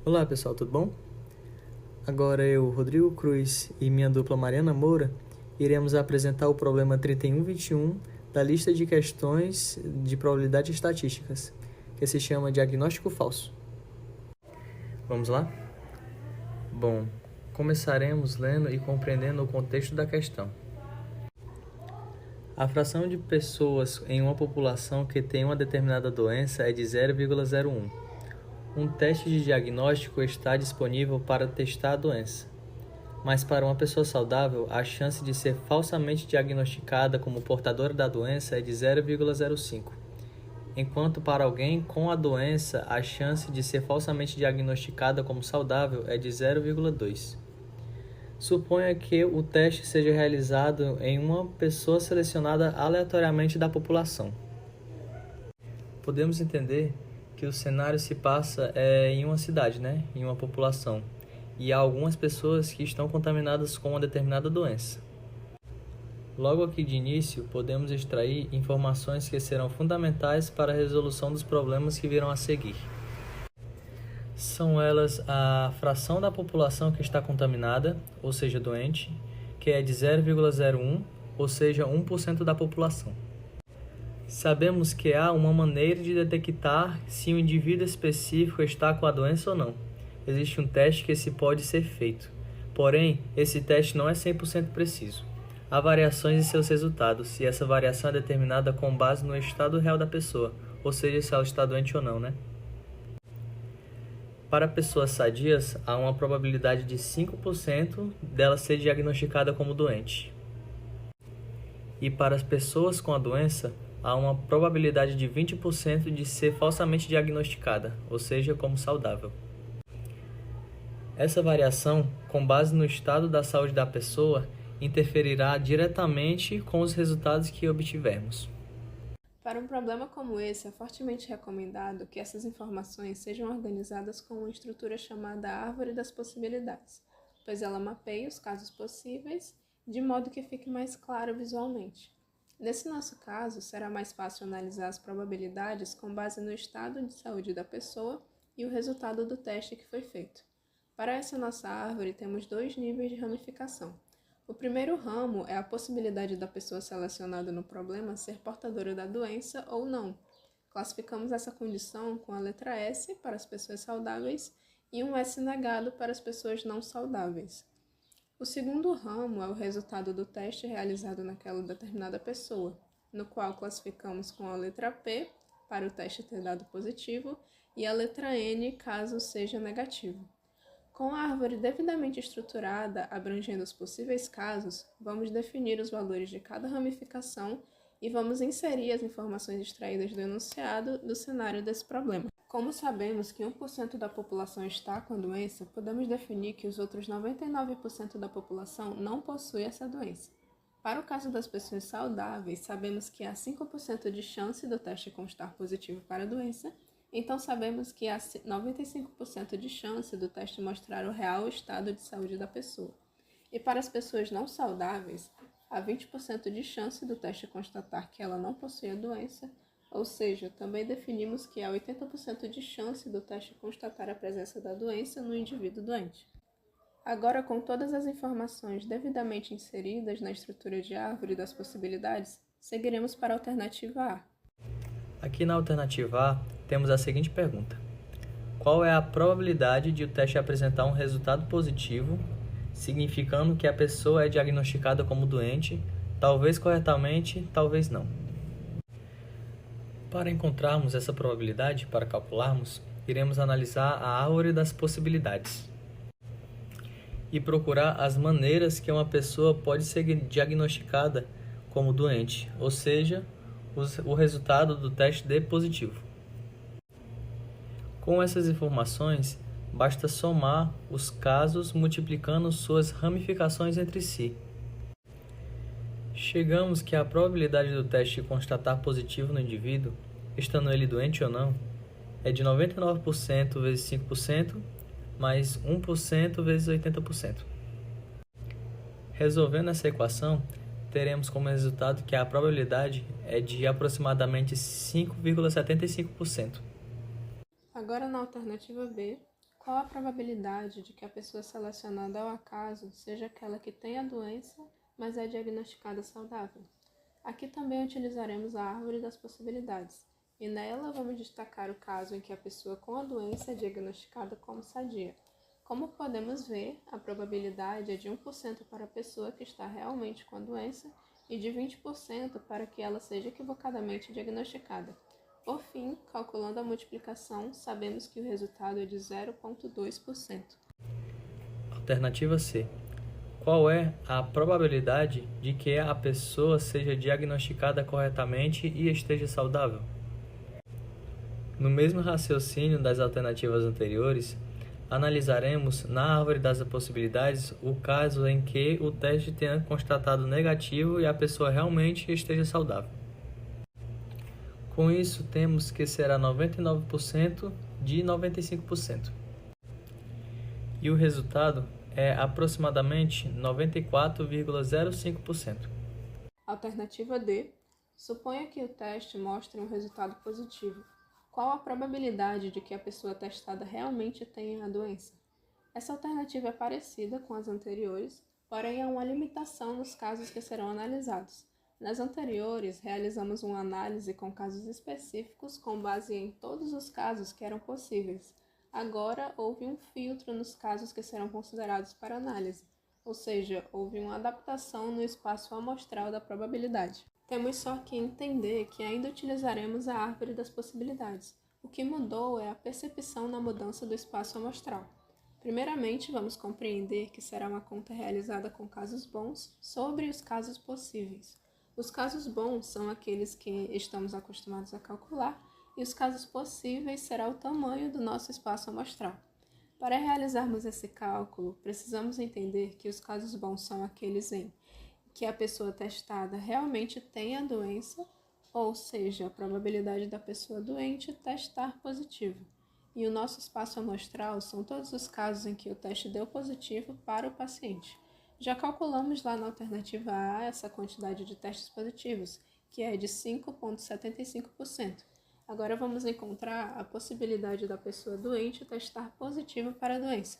Olá pessoal, tudo bom? Agora eu, Rodrigo Cruz e minha dupla Mariana Moura, iremos apresentar o problema 3121 da lista de questões de probabilidade estatísticas, que se chama diagnóstico falso. Vamos lá? Bom, começaremos lendo e compreendendo o contexto da questão. A fração de pessoas em uma população que tem uma determinada doença é de 0,01. Um teste de diagnóstico está disponível para testar a doença, mas para uma pessoa saudável, a chance de ser falsamente diagnosticada como portadora da doença é de 0,05, enquanto para alguém com a doença, a chance de ser falsamente diagnosticada como saudável é de 0,2. Suponha que o teste seja realizado em uma pessoa selecionada aleatoriamente da população. Podemos entender que o cenário se passa em uma cidade, em uma população, e há algumas pessoas que estão contaminadas com uma determinada doença. Logo aqui de início, podemos extrair informações que serão fundamentais para a resolução dos problemas que virão a seguir. São elas a fração da população que está contaminada, ou seja, doente, que é de 0,01, ou seja, 1% da população. Sabemos que há uma maneira de detectar se um indivíduo específico está com a doença ou não. Existe um teste que esse pode ser feito. Porém, esse teste não é 100% preciso. Há variações em seus resultados, e essa variação é determinada com base no estado real da pessoa, ou seja, se ela está doente ou não, Para pessoas sadias, há uma probabilidade de 5% dela ser diagnosticada como doente. E para as pessoas com a doença, há uma probabilidade de 20% de ser falsamente diagnosticada, ou seja, como saudável. Essa variação, com base no estado da saúde da pessoa, interferirá diretamente com os resultados que obtivermos. Para um problema como esse, é fortemente recomendado que essas informações sejam organizadas com uma estrutura chamada Árvore das Possibilidades, pois ela mapeia os casos possíveis de modo que fique mais claro visualmente. Nesse nosso caso, será mais fácil analisar as probabilidades com base no estado de saúde da pessoa e o resultado do teste que foi feito. Para essa nossa árvore, temos dois níveis de ramificação. O primeiro ramo é a possibilidade da pessoa selecionada no problema ser portadora da doença ou não. Classificamos essa condição com a letra S para as pessoas saudáveis e um S negado para as pessoas não saudáveis. O segundo ramo é o resultado do teste realizado naquela determinada pessoa, no qual classificamos com a letra P para o teste ter dado positivo e a letra N caso seja negativo. Com a árvore devidamente estruturada, abrangendo os possíveis casos, vamos definir os valores de cada ramificação e vamos inserir as informações extraídas do enunciado do cenário desse problema. Como sabemos que 1% da população está com a doença, podemos definir que os outros 99% da população não possui essa doença. Para o caso das pessoas saudáveis, sabemos que há 5% de chance do teste constar positivo para a doença, então sabemos que há 95% de chance do teste mostrar o real estado de saúde da pessoa. E para as pessoas não saudáveis, há 20% de chance do teste constatar que ela não possui a doença, ou seja, também definimos que há 80% de chance do teste constatar a presença da doença no indivíduo doente. Agora, com todas as informações devidamente inseridas na estrutura de árvore das possibilidades, seguiremos para a alternativa A. Aqui na alternativa A, temos a seguinte pergunta: qual é a probabilidade de o teste apresentar um resultado positivo, significando que a pessoa é diagnosticada como doente, talvez corretamente, talvez não? Para encontrarmos essa probabilidade, para calcularmos, iremos analisar a árvore das possibilidades e procurar as maneiras que uma pessoa pode ser diagnosticada como doente, ou seja, o resultado do teste dê positivo. Com essas informações, basta somar os casos multiplicando suas ramificações entre si. Chegamos que a probabilidade do teste constatar positivo no indivíduo, estando ele doente ou não, é de 99% vezes 5%, mais 1% vezes 80%. Resolvendo essa equação, teremos como resultado que a probabilidade é de aproximadamente 5,75%. Agora, na alternativa B, Qual a probabilidade de que a pessoa selecionada ao acaso seja aquela que tem a doença, mas é diagnosticada saudável? Aqui também utilizaremos a árvore das possibilidades, e nela vamos destacar o caso em que a pessoa com a doença é diagnosticada como sadia. Como podemos ver, a probabilidade é de 1% para a pessoa que está realmente com a doença e de 20% para que ela seja equivocadamente diagnosticada. Por fim, calculando a multiplicação, sabemos que o resultado é de 0,2%. Alternativa C. Qual é a probabilidade de que a pessoa seja diagnosticada corretamente e esteja saudável? No mesmo raciocínio das alternativas anteriores, analisaremos na árvore das possibilidades o caso em que o teste tenha constatado negativo e a pessoa realmente esteja saudável. Com isso, temos que será 99% de 95%. E o resultado é aproximadamente 94,05%. Alternativa D. Suponha que o teste mostre um resultado positivo. Qual a probabilidade de que a pessoa testada realmente tenha a doença? Essa alternativa é parecida com as anteriores, porém há uma limitação nos casos que serão analisados. Nas anteriores, realizamos uma análise com casos específicos com base em todos os casos que eram possíveis. Agora, houve um filtro nos casos que serão considerados para análise, ou seja, houve uma adaptação no espaço amostral da probabilidade. Temos só que entender que ainda utilizaremos a árvore das possibilidades. O que mudou é a percepção na mudança do espaço amostral. Primeiramente, vamos compreender que será uma conta realizada com casos bons sobre os casos possíveis. Os casos bons são aqueles que estamos acostumados a calcular e os casos possíveis será o tamanho do nosso espaço amostral. Para realizarmos esse cálculo, precisamos entender que os casos bons são aqueles em que a pessoa testada realmente tem a doença, ou seja, a probabilidade da pessoa doente testar positivo. E o nosso espaço amostral são todos os casos em que o teste deu positivo para o paciente. Já calculamos lá na alternativa A essa quantidade de testes positivos, que é de 5,75%. Agora vamos encontrar a possibilidade da pessoa doente testar positivo para a doença.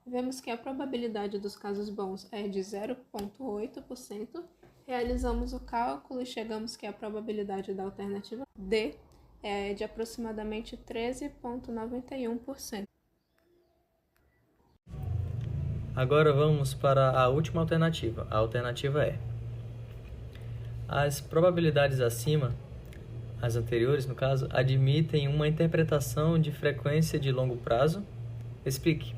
Vemos que a probabilidade dos casos bons é de 0,8%. Realizamos o cálculo e chegamos que a probabilidade da alternativa D é de aproximadamente 13,91%. Agora vamos para a última alternativa. A alternativa E. As probabilidades acima, as anteriores no caso, admitem uma interpretação de frequência de longo prazo. Explique.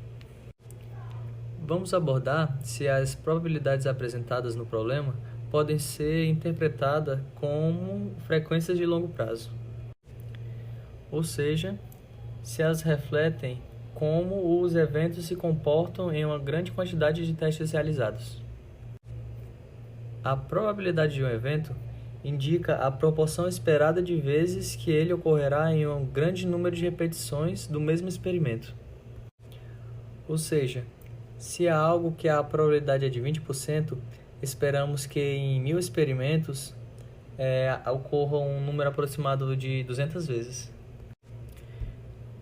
Vamos abordar se as probabilidades apresentadas no problema podem ser interpretadas como frequências de longo prazo. Ou seja, se elas refletem como os eventos se comportam em uma grande quantidade de testes realizados. A probabilidade de um evento indica a proporção esperada de vezes que ele ocorrerá em um grande número de repetições do mesmo experimento. Ou seja, se há algo que a probabilidade é de 20%, esperamos que em 1000 experimentos ocorra um número aproximado de 200 vezes.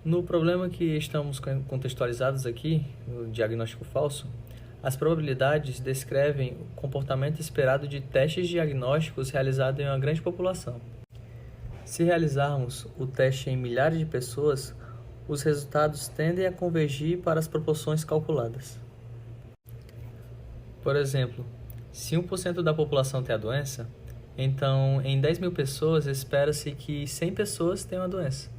No problema que estamos contextualizados aqui, no diagnóstico falso, as probabilidades descrevem o comportamento esperado de testes diagnósticos realizados em uma grande população. Se realizarmos o teste em milhares de pessoas, os resultados tendem a convergir para as proporções calculadas. Por exemplo, se 1% da população tem a doença, então em 10.000 pessoas espera-se que 100 pessoas tenham a doença.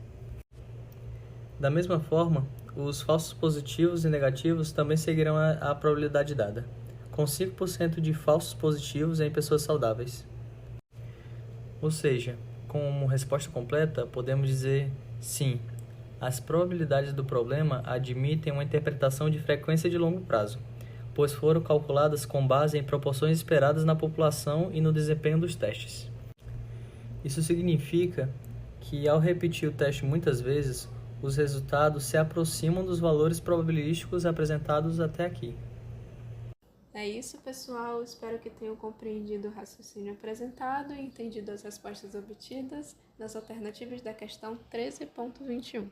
Da mesma forma, os falsos positivos e negativos também seguirão a probabilidade dada, com 5% de falsos positivos em pessoas saudáveis. Ou seja, como resposta completa, podemos dizer sim, as probabilidades do problema admitem uma interpretação de frequência de longo prazo, pois foram calculadas com base em proporções esperadas na população e no desempenho dos testes. Isso significa que, ao repetir o teste muitas vezes, os resultados se aproximam dos valores probabilísticos apresentados até aqui. É isso, pessoal. Espero que tenham compreendido o raciocínio apresentado e entendido as respostas obtidas das alternativas da questão 13.21.